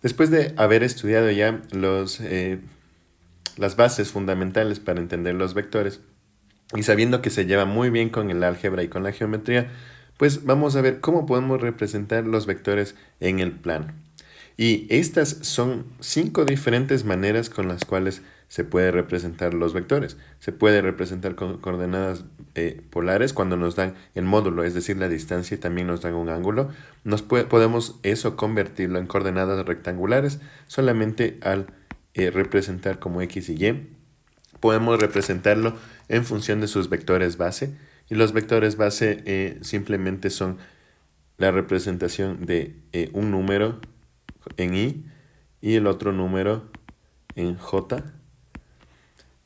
Después de haber estudiado ya las bases fundamentales para entender los vectores y sabiendo que se lleva muy bien con el álgebra y con la geometría, pues vamos a ver cómo podemos representar los vectores en el plano. Y estas son 5 diferentes maneras con las cuales se puede representar los vectores. Se puede representar con coordenadas polares cuando nos dan el módulo, es decir, la distancia, y también nos dan un ángulo. Podemos eso convertirlo en coordenadas rectangulares solamente al representar como x y y. Podemos representarlo en función de sus vectores base. Y los vectores base simplemente son la representación de un número en y el otro número en j.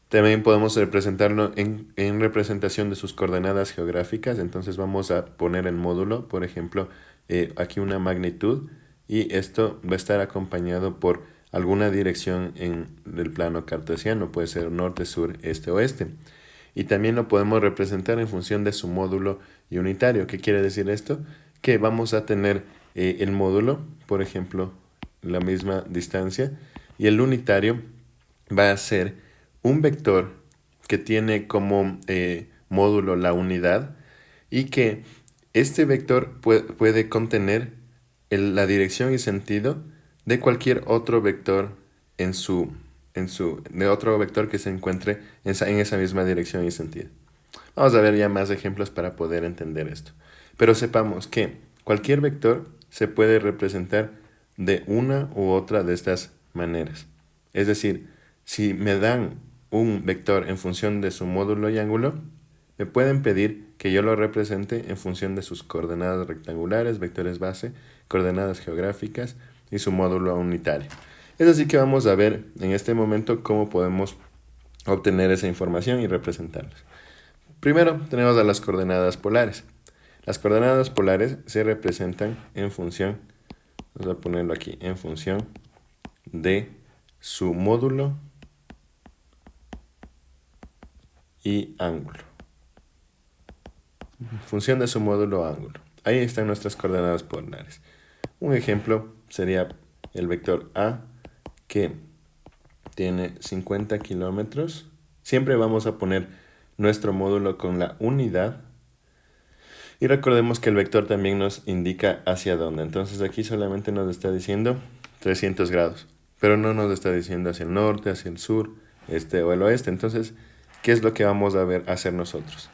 También podemos representarlo en representación de sus coordenadas geográficas. Entonces vamos a poner el módulo, por ejemplo, aquí una magnitud, y esto va a estar acompañado por alguna dirección en el plano cartesiano, puede ser norte, sur, este, oeste. Y también lo podemos representar en función de su módulo y unitario. ¿Qué quiere decir esto? Que vamos a tener el módulo, por ejemplo, la misma distancia, y el unitario va a ser un vector que tiene como módulo la unidad, y que este vector puede contener la dirección y sentido de cualquier otro vector de otro vector que se encuentre en esa misma dirección y sentido. Vamos a ver ya más ejemplos para poder entender esto. Pero sepamos que cualquier vector se puede representar de una u otra de estas maneras. Es decir, si me dan un vector en función de su módulo y ángulo, me pueden pedir que yo lo represente en función de sus coordenadas rectangulares, vectores base, coordenadas geográficas y su módulo unitario. Es así que vamos a ver en este momento cómo podemos obtener esa información y representarlas. Primero tenemos a las coordenadas polares. Las coordenadas polares se representan en función, vamos a ponerlo aquí, en función de su módulo y ángulo. Función de su módulo o ángulo. Ahí están nuestras coordenadas polares. Un ejemplo sería el vector A, que tiene 50 kilómetros. Siempre vamos a poner nuestro módulo con la unidad. Y recordemos que el vector también nos indica hacia dónde. Entonces aquí solamente nos está diciendo 300 grados. Pero no nos está diciendo hacia el norte, hacia el sur, este o el oeste. Entonces, ¿qué es lo que vamos a hacer nosotros?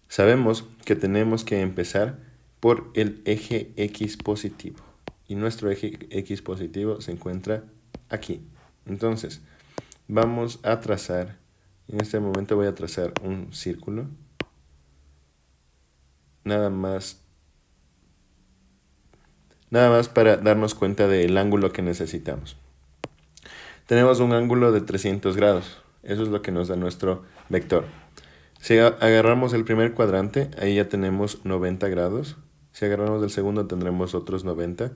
Sabemos que tenemos que empezar por el eje X positivo. Y nuestro eje X positivo se encuentra aquí. Entonces, vamos a trazar, en este momento voy a trazar un círculo. Nada más para darnos cuenta del ángulo que necesitamos. Tenemos un ángulo de 300 grados. Eso es lo que nos da nuestro vector. Si agarramos el primer cuadrante, ahí ya tenemos 90 grados. Si agarramos el segundo, tendremos otros 90.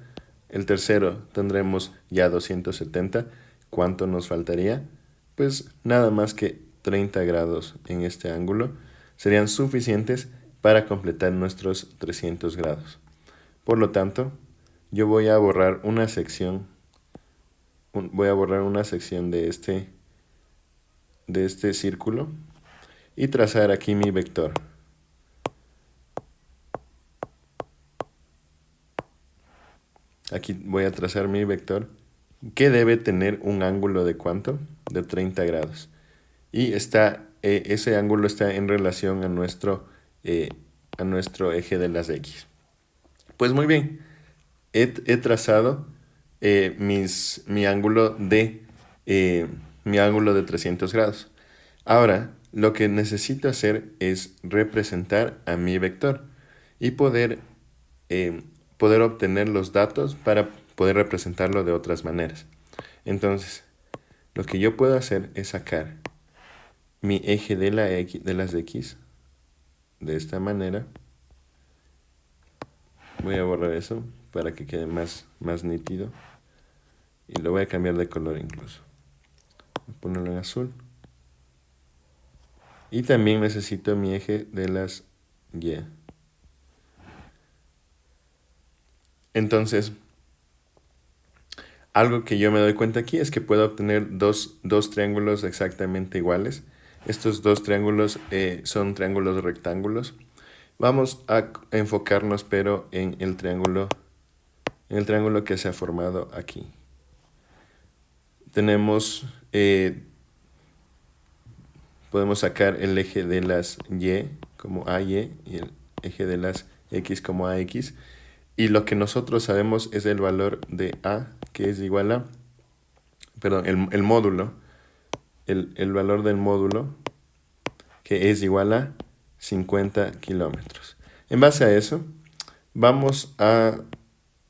El tercero tendremos ya 270. ¿Cuánto nos faltaría? Pues nada más que 30 grados en este ángulo serían suficientes para completar nuestros 300 grados. Por lo tanto, yo voy a borrar una sección, de este círculo y trazar aquí mi vector. Aquí voy a trazar mi vector que debe tener un ángulo de ¿cuánto? De 30 grados. Y ese ángulo está en relación a nuestro eje de las X. Pues muy bien, he trazado mi ángulo de 300 grados. Ahora, lo que necesito hacer es representar a mi vector y eh, poder obtener los datos para poder representarlo de otras maneras. Entonces, lo que yo puedo hacer es sacar mi eje de las X de esta manera. Voy a borrar eso para que quede más nítido. Y lo voy a cambiar de color incluso. Voy a ponerlo en azul. Y también necesito mi eje de las Y. Entonces, Algo que yo me doy cuenta aquí es que puedo obtener dos triángulos exactamente iguales. Estos dos triángulos son triángulos rectángulos. Vamos a enfocarnos pero en el triángulo que se ha formado aquí. Tenemos, podemos sacar el eje de las Y como AY y el eje de las X como AX. Y lo que nosotros sabemos es el valor de A, que es igual a, perdón, el módulo, el valor del módulo, que es igual a 50 kilómetros. En base a eso, vamos a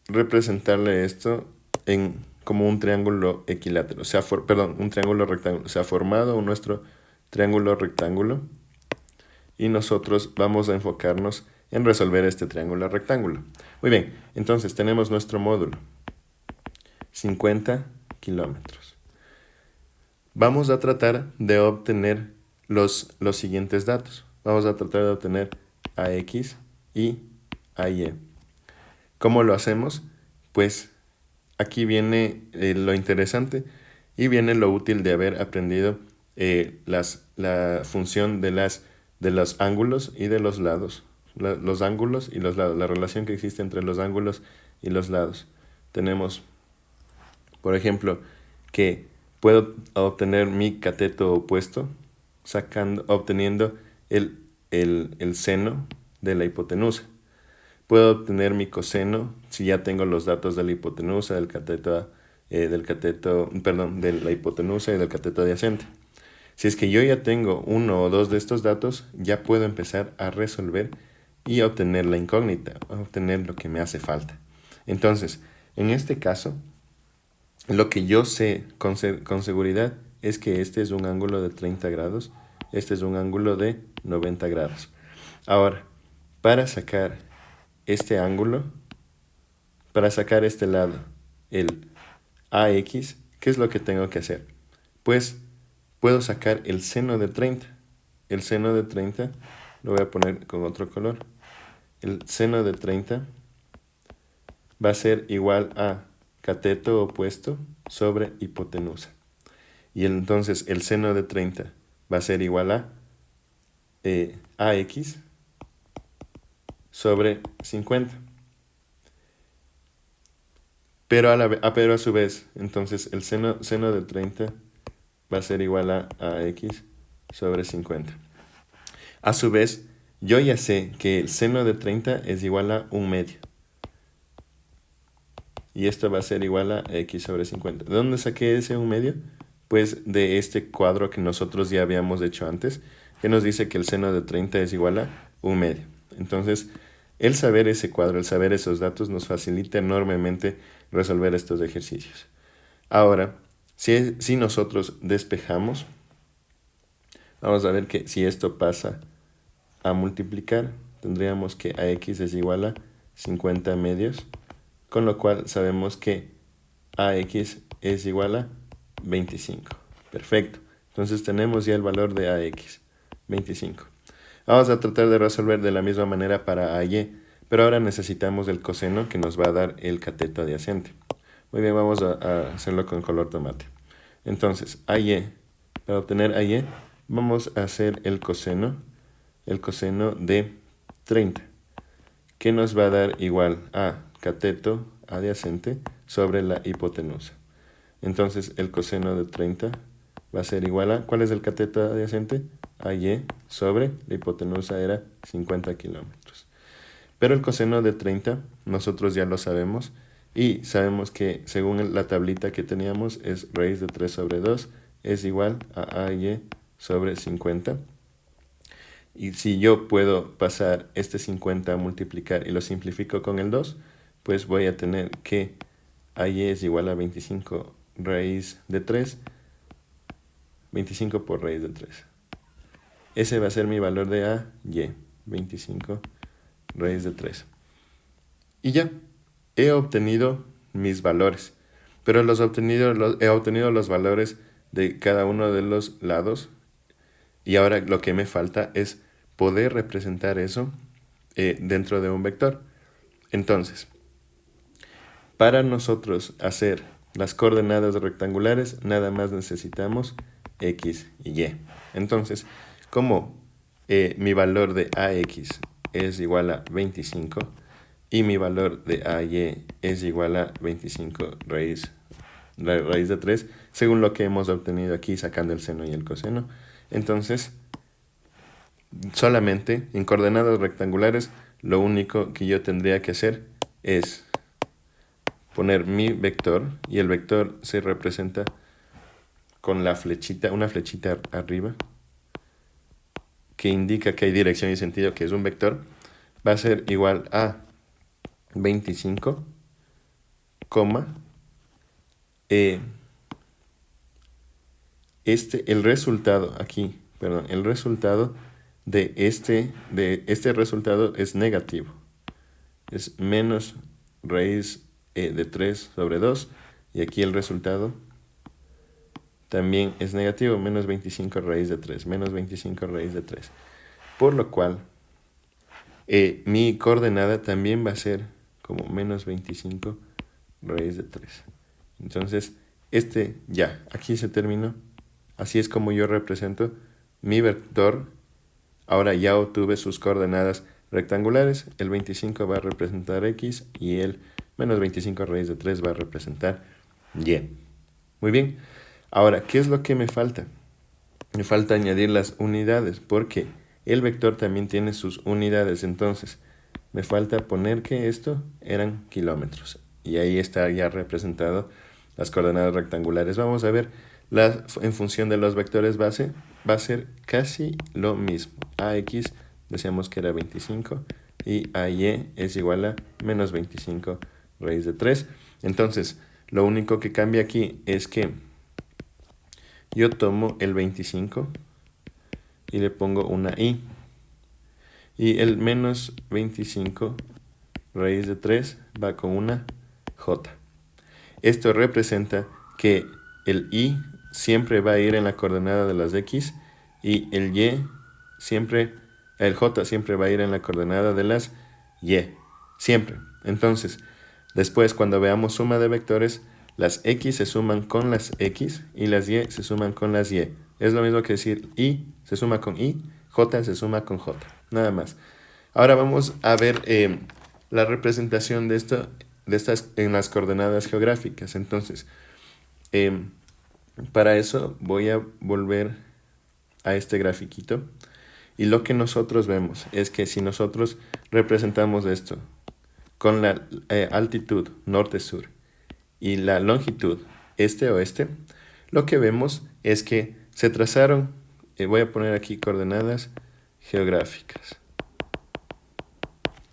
representarle esto como un triángulo equilátero, un triángulo rectángulo. Se ha formado nuestro triángulo rectángulo y nosotros vamos a enfocarnos en resolver este triángulo rectángulo. Muy bien, entonces tenemos nuestro módulo, 50 kilómetros. Vamos a tratar de obtener los siguientes datos. Vamos a tratar de obtener AX y AY. ¿Cómo lo hacemos? Pues aquí viene lo interesante y viene lo útil de haber aprendido la función de los ángulos y de los lados. Los ángulos y los lados, la relación que existe entre los ángulos y los lados. Tenemos, por ejemplo, que puedo obtener mi cateto opuesto obteniendo el seno de la hipotenusa. Puedo obtener mi coseno si ya tengo los datos de la hipotenusa, de la hipotenusa y del cateto adyacente. Si es que yo ya tengo uno o dos de estos datos, ya puedo empezar a resolver y obtener la incógnita, obtener lo que me hace falta. Entonces, en este caso, lo que yo sé con seguridad es que este es un ángulo de 30 grados, este es un ángulo de 90 grados. Ahora, para sacar este ángulo, para sacar este lado, el AX, ¿qué es lo que tengo que hacer? Pues puedo sacar el seno de 30. El seno de 30, lo voy a poner con otro color. El seno de 30 va a ser igual a cateto opuesto sobre hipotenusa. Y entonces el seno de 30 va a ser igual a AX sobre 50. Pero a su vez, entonces el seno de 30 va a ser igual a AX sobre 50. A su vez, yo ya sé que el seno de 30 es igual a 1/2. Y esto va a ser igual a X sobre 50. ¿De dónde saqué ese 1/2? Pues de este cuadro que nosotros ya habíamos hecho antes, que nos dice que el seno de 30 es igual a 1/2. Entonces, el saber ese cuadro, el saber esos datos, nos facilita enormemente resolver estos ejercicios. Ahora, si nosotros despejamos, vamos a ver que si esto pasa a multiplicar, tendríamos que AX es igual a 50 medios, con lo cual sabemos que AX es igual a 25. Perfecto. Entonces tenemos ya el valor de AX, 25. Vamos a tratar de resolver de la misma manera para AY, pero ahora necesitamos el coseno que nos va a dar el cateto adyacente. Muy bien, vamos a hacerlo con color tomate. Entonces, AY, para obtener AY, vamos a hacer el coseno de 30, que nos va a dar igual a cateto adyacente sobre la hipotenusa. Entonces, el coseno de 30 va a ser igual a, ¿cuál es el cateto adyacente? AY sobre la hipotenusa era 50 kilómetros. Pero el coseno de 30 nosotros ya lo sabemos y sabemos que según la tablita que teníamos es raíz de 3 sobre 2 es igual a AY sobre 50. Y si yo puedo pasar este 50 a multiplicar y lo simplifico con el 2, pues voy a tener que AY es igual a 25 raíz de 3, 25 por raíz de 3. Ese va a ser mi valor de AY, 25 raíz de 3. Y ya, he obtenido mis valores, pero he obtenido los valores de cada uno de los lados. Y ahora lo que me falta es poder representar eso dentro de un vector. Entonces, para nosotros hacer las coordenadas rectangulares, nada más necesitamos X y Y. Entonces, como mi valor de AX es igual a 25 y mi valor de AY es igual a 25 raíz de 3, según lo que hemos obtenido aquí sacando el seno y el coseno, entonces solamente en coordenadas rectangulares lo único que yo tendría que hacer es poner mi vector, y el vector se representa con la flechita, una flechita arriba que indica que hay dirección y sentido, que es un vector, va a ser igual a 25, el resultado aquí, perdón, el resultado de este resultado es negativo. Es menos raíz de 3 sobre 2, y aquí el resultado también es negativo, menos 25 raíz de 3, menos 25 raíz de 3. Por lo cual, mi coordenada también va a ser como menos 25 raíz de 3. Entonces, aquí se terminó. Así es como yo represento mi vector. Ahora ya obtuve sus coordenadas rectangulares. El 25 va a representar X y el menos 25 raíz de 3 va a representar Y. Muy bien. Ahora, ¿qué es lo que me falta? Me falta añadir las unidades, porque el vector también tiene sus unidades. Entonces, me falta poner que esto eran kilómetros. Y ahí está ya representado las coordenadas rectangulares. Vamos a ver, en función de los vectores base, va a ser casi lo mismo. AX decíamos que era 25 y AY es igual a menos 25 raíz de 3. Entonces, lo único que cambia aquí es que yo tomo el 25 y le pongo una I. Y el menos 25 raíz de 3 va con una J. Esto representa que el Y siempre va a ir en la coordenada de las X y el J siempre va a ir en la coordenada de las Y. Siempre. Entonces, después cuando veamos suma de vectores, las X se suman con las X y las Y se suman con las Y. Es lo mismo que decir Y se suma con Y, J se suma con J. Nada más. Ahora vamos a ver la representación de estas en las coordenadas geográficas. Entonces, para eso voy a volver a este grafiquito. Y lo que nosotros vemos es que si nosotros representamos esto con la altitud norte-sur y la longitud este-oeste, lo que vemos es que se trazaron, voy a poner aquí coordenadas geográficas.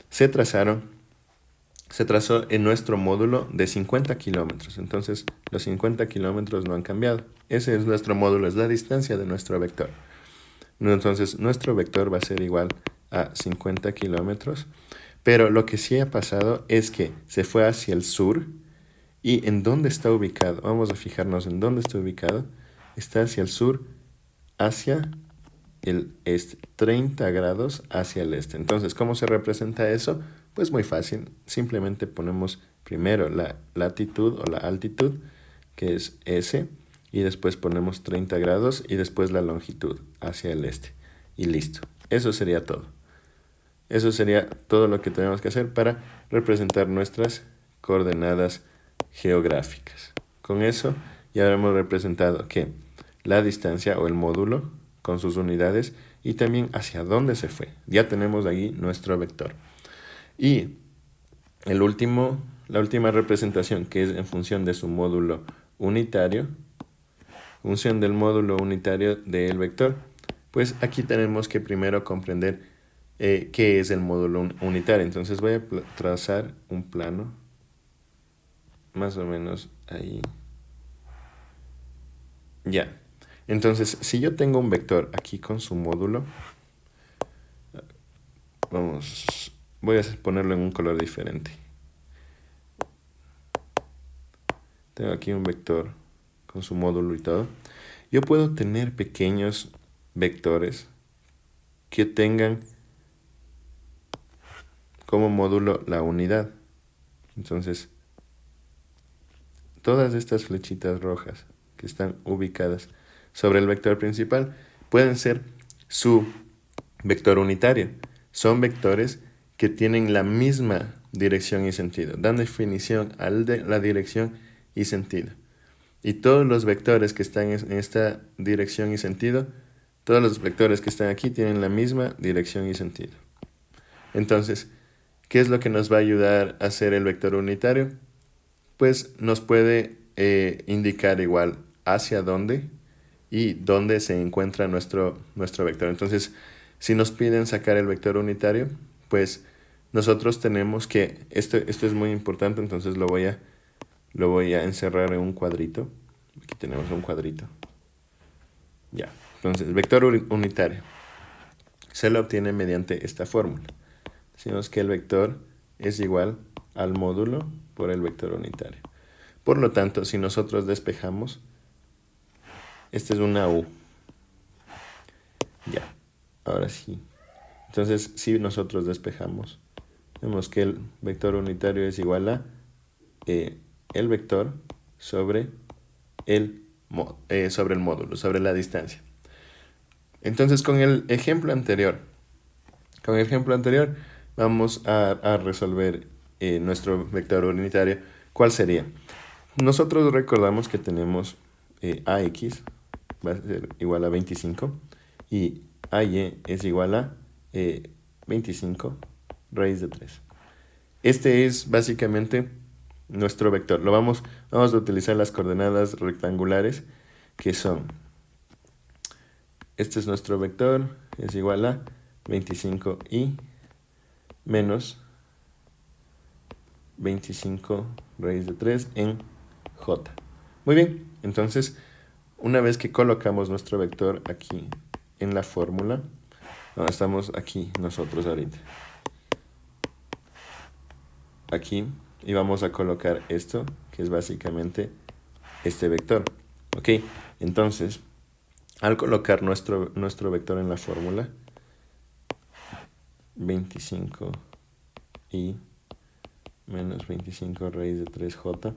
Se trazó en nuestro módulo de 50 kilómetros. Entonces, los 50 kilómetros no han cambiado. Ese es nuestro módulo, es la distancia de nuestro vector. Entonces, nuestro vector va a ser igual a 50 kilómetros. Pero lo que sí ha pasado es que se fue hacia el sur. ¿Y en dónde está ubicado? Vamos a fijarnos en dónde está ubicado. Está hacia el sur, hacia el este, 30 grados hacia el este. Entonces, ¿cómo se representa eso? Pues muy fácil, simplemente ponemos primero la latitud o la altitud, que es S, y después ponemos 30 grados y después la longitud hacia el este. Y listo, eso sería todo. Eso sería todo lo que tenemos que hacer para representar nuestras coordenadas geográficas. Con eso ya hemos representado que la distancia o el módulo con sus unidades y también hacia dónde se fue. Ya tenemos ahí nuestro vector. Y la última representación, que es en función de su módulo unitario, función del módulo unitario del vector, pues aquí tenemos que primero comprender qué es el módulo unitario. Entonces voy a trazar un plano, más o menos ahí. Ya. Entonces, si yo tengo un vector aquí con su módulo, voy a ponerlo en un color diferente. Tengo aquí un vector con su módulo y todo. Yo puedo tener pequeños vectores que tengan como módulo la unidad. Entonces, todas estas flechitas rojas que están ubicadas sobre el vector principal pueden ser su vector unitario. Son vectores que tienen la misma dirección y sentido, dan definición a la dirección y sentido. Y todos los vectores que están en esta dirección y sentido, todos los vectores que están aquí tienen la misma dirección y sentido. Entonces, ¿qué es lo que nos va a ayudar a hacer el vector unitario? Pues nos puede indicar igual hacia dónde y dónde se encuentra nuestro vector. Entonces, si nos piden sacar el vector unitario, pues nosotros tenemos que, esto es muy importante, entonces lo voy a encerrar en un cuadrito. Aquí tenemos un cuadrito. Ya, entonces, vector unitario se lo obtiene mediante esta fórmula. Decimos que el vector es igual al módulo por el vector unitario. Por lo tanto, si nosotros despejamos, esta es una U. Ya, ahora sí. Entonces, si nosotros despejamos, vemos que el vector unitario es igual a el vector sobre el módulo, sobre la distancia. Entonces, con el ejemplo anterior, vamos a resolver nuestro vector unitario. ¿Cuál sería? Nosotros recordamos que tenemos AX va a ser igual a 25 y AY es igual a 25 raíz de 3. Este es básicamente nuestro vector. Vamos a utilizar las coordenadas rectangulares que son, este es nuestro vector, es igual a 25i menos 25 raíz de 3 en j. Muy bien, entonces una vez que colocamos nuestro vector aquí en la fórmula, estamos aquí nosotros ahorita. Aquí, y vamos a colocar esto, que es básicamente este vector. Ok, entonces, al colocar nuestro vector en la fórmula, 25i menos 25 raíz de 3j,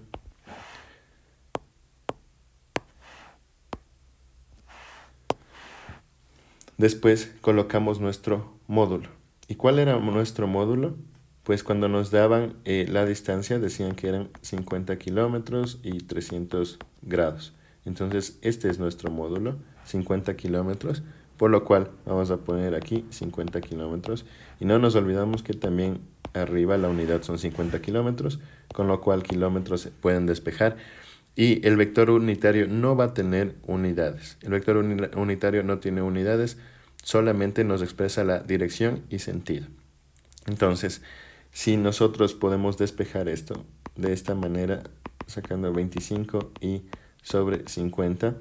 después colocamos nuestro módulo. ¿Y cuál era nuestro módulo? Pues cuando nos daban la distancia decían que eran 50 kilómetros y 300 grados. Entonces este es nuestro módulo, 50 kilómetros, por lo cual vamos a poner aquí 50 kilómetros. Y no nos olvidamos que también arriba la unidad son 50 kilómetros, con lo cual kilómetros se pueden despejar. Y el vector unitario no va a tener unidades. El vector unitario no tiene unidades, solamente nos expresa la dirección y sentido. Entonces, si nosotros podemos despejar esto de esta manera, sacando 25 y sobre 50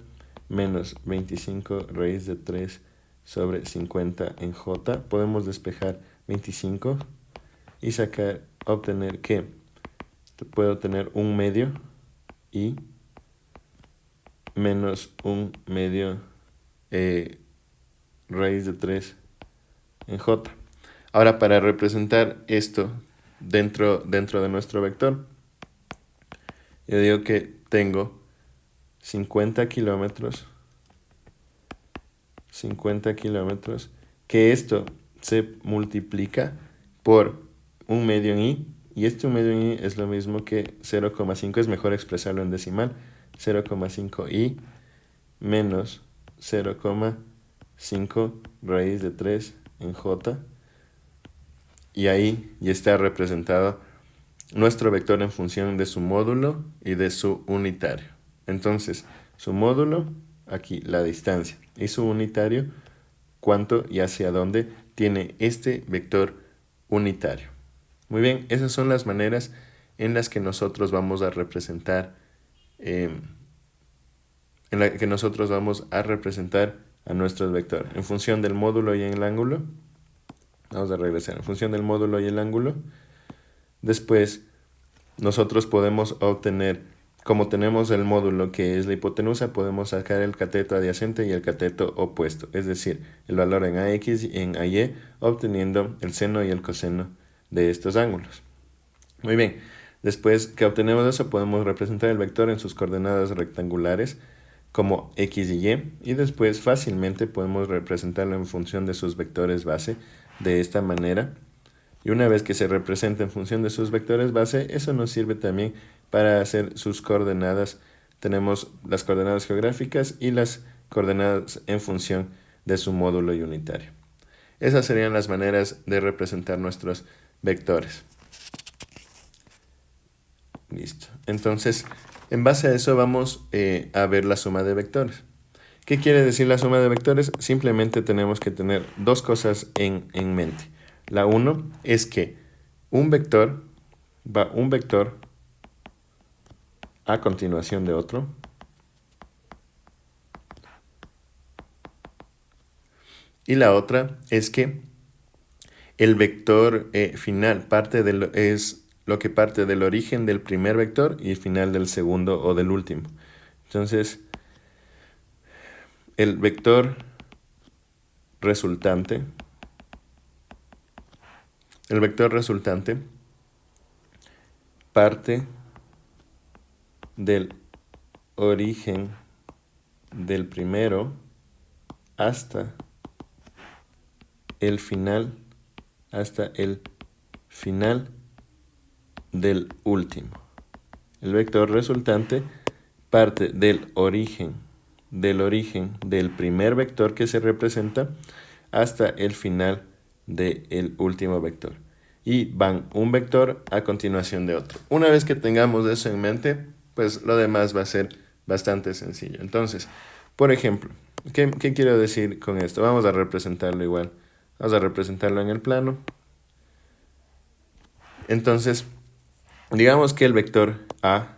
menos 25 raíz de 3 sobre 50 en j, podemos despejar 25 y obtener que puedo tener un medio y menos un medio raíz de 3 en j. Ahora, para representar esto dentro de nuestro vector, yo digo que tengo 50 kilómetros, que esto se multiplica por un medio en i, y este un medio en i es lo mismo que 0,5, es mejor expresarlo en decimal, 0,5i menos 0,5 raíz de 3 en j, y ahí ya está representado nuestro vector en función de su módulo y de su unitario. Entonces, su módulo, aquí la distancia, y su unitario, cuánto y hacia dónde tiene este vector unitario. Muy bien, esas son las maneras en las que nosotros vamos a representar a nuestro vector en función del módulo y el ángulo. Vamos a regresar en función del módulo y el ángulo. Después, nosotros podemos obtener, como tenemos el módulo que es la hipotenusa, podemos sacar el cateto adyacente y el cateto opuesto, es decir, el valor en AX y en AY, obteniendo el seno y el coseno de estos ángulos. Muy bien, Después que obtenemos eso, podemos representar el vector en sus coordenadas rectangulares como x y y después fácilmente podemos representarlo en función de sus vectores base de esta manera. Y una vez que se representa en función de sus vectores base, eso nos sirve también para hacer sus coordenadas. Tenemos las coordenadas geográficas y las coordenadas en función de su módulo unitario. Esas serían las maneras de representar nuestros vectores. Listo. Entonces, en base a eso vamos a ver la suma de vectores. ¿Qué quiere decir la suma de vectores? Simplemente tenemos que tener dos cosas en mente. La uno es que un vector va un vector a continuación de otro. Y la otra es que el vector final es lo que parte del origen del primer vector y el final del segundo o del último. Entonces, el vector resultante, parte del origen del primero hasta el final del último. El vector resultante parte del origen del primer vector que se representa hasta el final del último vector. Y van un vector a continuación de otro. Una vez que tengamos eso en mente, pues lo demás va a ser bastante sencillo. Entonces, por ejemplo, ¿qué quiero decir con esto? Vamos a representarlo igual. Vamos a representarlo en el plano. Entonces, digamos que el vector A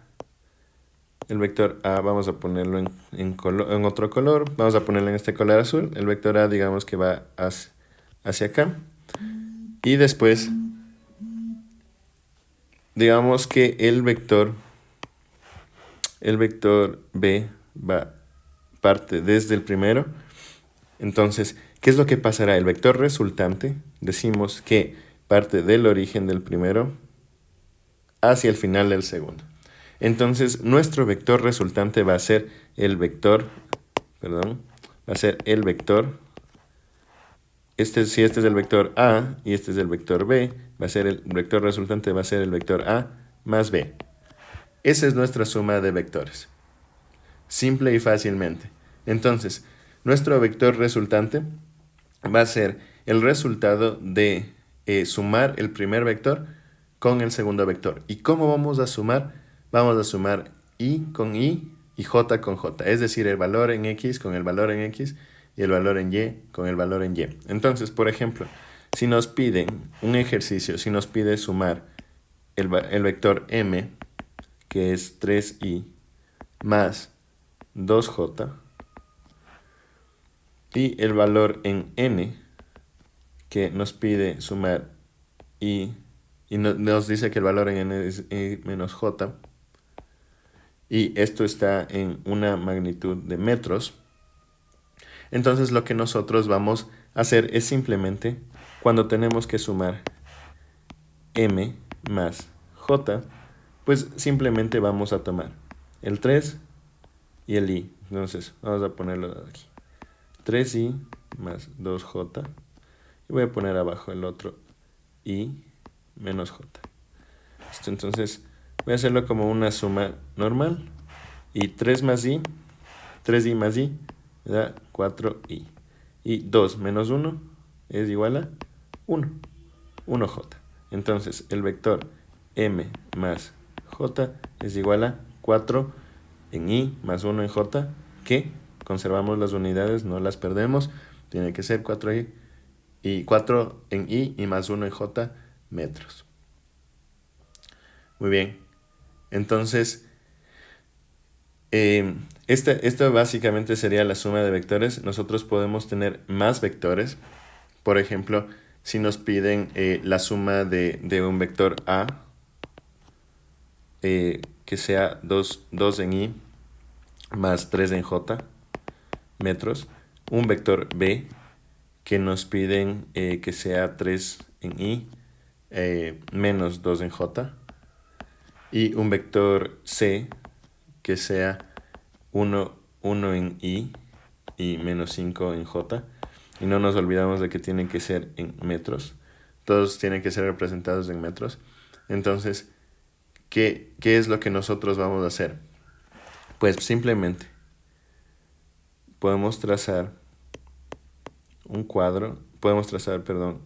vamos a ponerlo en otro color, vamos a ponerlo en este color azul. El vector A digamos que va hacia acá. Y después, digamos que el vector B parte desde el primero. Entonces, ¿qué es lo que pasará? El vector resultante, decimos que parte del origen del primero hacia el final del segundo. Entonces, nuestro vector resultante va a ser el vector, si este es el vector A y este es el vector B, el vector resultante va a ser el vector A más B. Esa es nuestra suma de vectores. Simple y fácilmente. Entonces, nuestro vector resultante va a ser el resultado de sumar el primer vector con el segundo vector. ¿Y cómo vamos a sumar? Vamos a sumar y con y j con j. Es decir, el valor en x con el valor en x y el valor en y con el valor en y. Entonces, por ejemplo, si nos piden un ejercicio, si nos pide sumar el vector m, que es 3i, más 2j, y el valor en n, que nos pide sumar y nos dice que el valor en n es i menos j, y esto está en una magnitud de metros. Entonces lo que nosotros vamos a hacer es simplemente, cuando tenemos que sumar m más j, pues simplemente vamos a tomar el 3 y el i. Entonces vamos a ponerlo aquí. 3i más 2j. Y voy a poner abajo el otro i menos j. Esto, entonces voy a hacerlo como una suma normal. Y 3i más i me da 4i. Y 2 menos 1 es igual a 1. 1j. Entonces el vector m más j es igual a 4 en i más 1 en j, que conservamos las unidades, no las perdemos. Tiene que ser 4i y 4 en i y más 1 en j metros. Muy bien. Entonces, esta básicamente sería la suma de vectores. Nosotros podemos tener más vectores. Por ejemplo, si nos piden la suma de un vector A, que sea 2 en i más 3 en j metros. Un vector B, que nos piden que sea 3 en i menos 2 en j. y un vector C que sea 1 en I y menos 5 en J. Y no nos olvidamos de que tienen que ser en metros. Todos tienen que ser representados en metros. Entonces, ¿qué es lo que nosotros vamos a hacer? Pues simplemente podemos trazar un cuadro, podemos trazar, perdón,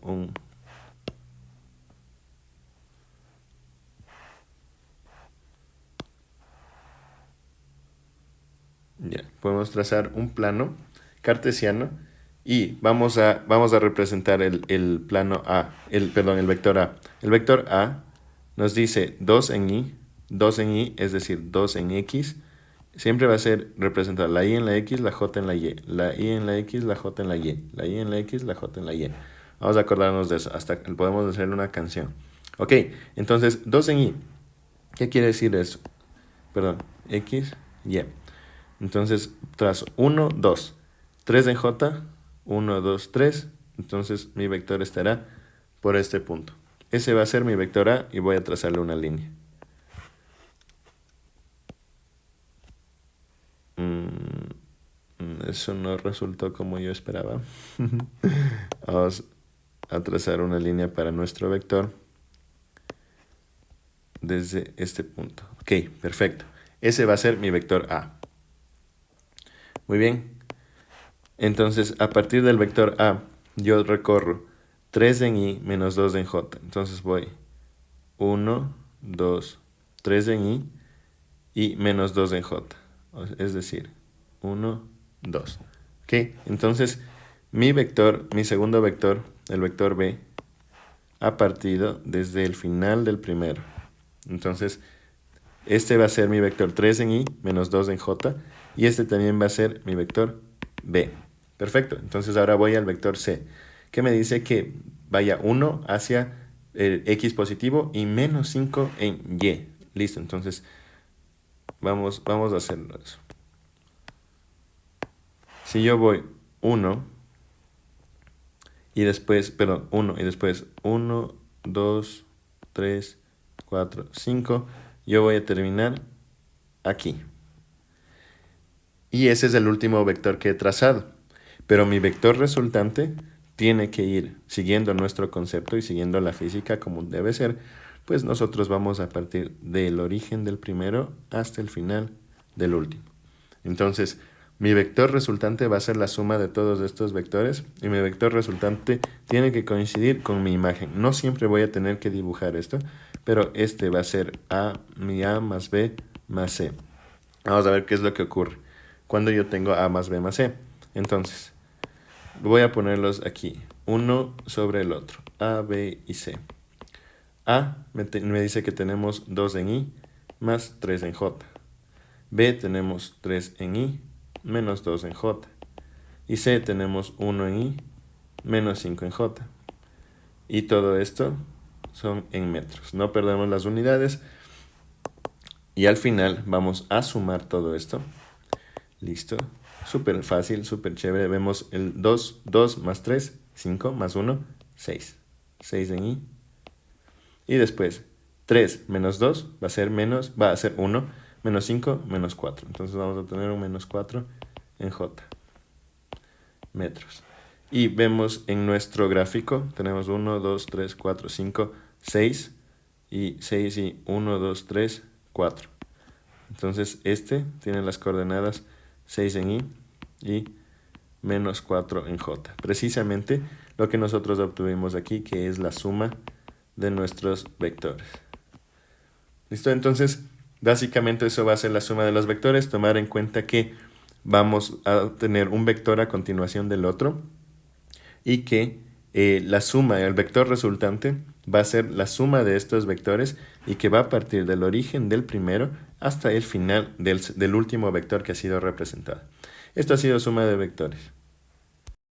podemos trazar un plano cartesiano y vamos a representar el plano A, el vector A. El vector A nos dice 2 en I, es decir, 2 en X. Siempre va a ser representar la I en la X, la J en la Y, la I en la X, la J en la Y, la I en la X, la J en la Y. Vamos a acordarnos de eso, hasta que podemos hacerle una canción. Ok, entonces 2 en I. ¿Qué quiere decir eso? Perdón, X, Y. Entonces trazo 1, 2. 3 en J, 1, 2, 3. Entonces mi vector estará por este punto. Ese va a ser mi vector A y voy a trazarle una línea. Eso no resultó como yo esperaba. Vamos a trazar una línea para nuestro vector desde este punto. Ok, perfecto. Ese va a ser mi vector A. Muy bien. Entonces, a partir del vector A, yo recorro 3 en I menos 2 en J. Entonces voy 1, 2, 3 en I y menos 2 en J. Es decir, 1, 2. ¿Ok? Entonces, mi segundo vector, el vector B, ha partido desde el final del primero. Entonces, este va a ser mi vector 3 en I menos 2 en J. Y este también va a ser mi vector B. Perfecto. Entonces ahora voy al vector C, que me dice que vaya 1 hacia el X positivo y menos 5 en Y. Listo. Entonces vamos a hacerlo eso. Si yo voy 1 y después, perdón, 1 y después 1, 2, 3, 4, 5, yo voy a terminar aquí. Y ese es el último vector que he trazado. Pero mi vector resultante tiene que ir siguiendo nuestro concepto y siguiendo la física como debe ser, pues nosotros vamos a partir del origen del primero hasta el final del último. Entonces, mi vector resultante va a ser la suma de todos estos vectores y mi vector resultante tiene que coincidir con mi imagen. No siempre voy a tener que dibujar esto, pero este va a ser mi A más B más C. Vamos a ver qué es lo que ocurre cuando yo tengo A más B más C. Entonces, voy a ponerlos aquí, uno sobre el otro, A, B y C. A me dice que tenemos 2 en I más 3 en J. B tenemos 3 en I menos 2 en J. Y C tenemos 1 en I menos 5 en J. Y todo esto son en metros. No perdemos las unidades. Y al final vamos a sumar todo esto. Listo. Súper fácil, súper chévere. Vemos el 2, 2 más 3, 5 más 1, 6. 6 en I. Y después 3 menos 2 va a ser 1, menos 5, menos 4. Entonces vamos a tener un menos 4 en J. Metros. Y vemos en nuestro gráfico, tenemos 1, 2, 3, 4, 5, 6. Y 6 y 1, 2, 3, 4. Entonces este tiene las coordenadas 6 en I y menos 4 en J. Precisamente lo que nosotros obtuvimos aquí, que es la suma de nuestros vectores. ¿Listo? Entonces, básicamente eso va a ser la suma de los vectores. Tomar en cuenta que vamos a tener un vector a continuación del otro y que la suma, el vector resultante, va a ser la suma de estos vectores y que va a partir del origen del primero hasta el final del último vector que ha sido representado. Esto ha sido suma de vectores.